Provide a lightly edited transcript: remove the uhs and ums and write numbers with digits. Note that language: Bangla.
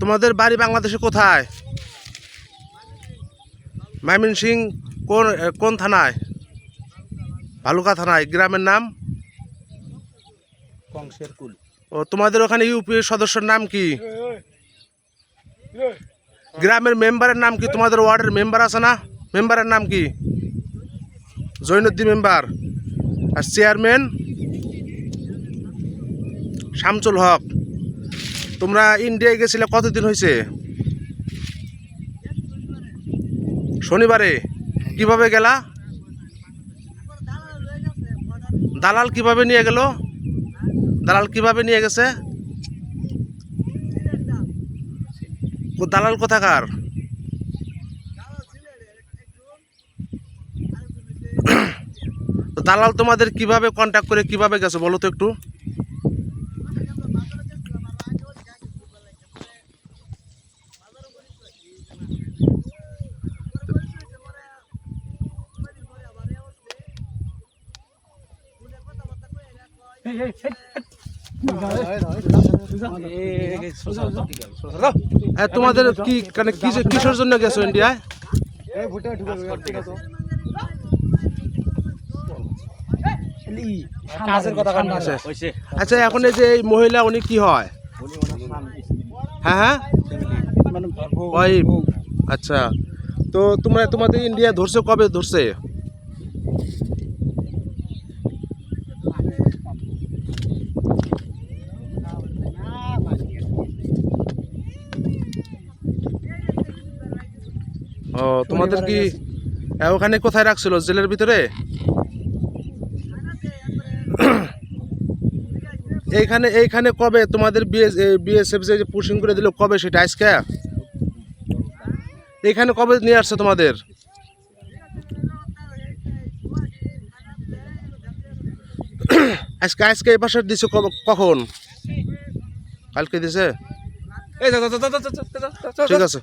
তোমাদের বাড়ি বাংলাদেশে কোথায়? ময়মনসিংহ কোন কোন থানায়? ভালুকা থানায়। গ্রামের নাম? কংসেরকুল। ও তোমাদের ওখানে ইউপি সদস্যের নাম কি? গ্রামের মেম্বারের নাম কি? তোমাদের ওয়ার্ডের মেম্বার আছে না? মেম্বারের নাম কি? জৈনুদ্দিন মেম্বার। আর চেয়ারম্যান? শামসুল হক। তোমরা ইন্ডিয়ায় গেছিলে কতদিন হয়েছে? শনিবারে। কিভাবে গেলা? দালাল কিভাবে নিয়ে গেল? দালাল কিভাবে নিয়ে গেছে? দালাল কোথাকার? দালাল তোমাদের কিভাবে কন্ট্যাক্ট করে কিভাবে গেছে বলো তো একটু। তোমাদের কি কিসের জন্য গেছো ইন্ডিয়ায়? আচ্ছা এখন এই যে এই মহিলা উনি কি হয়? হ্যাঁ হ্যাঁ ওয়াইফ। আচ্ছা তো তোমরা তোমাদের ইন্ডিয়া ধরছে কবে ধরছে? ও তোমাদের কি ওখানে কোথায় রাখছিল? জেলের ভিতরে? এইখানে কবে তোমাদের বিএসএফ যে পুশিং করে দিল কবে সেটা? আজকে? এইখানে কবে নিয়ে আসছে তোমাদের? আজকে এই পাশে দিছে কখন? কালকে দিছে? ঠিক আছে।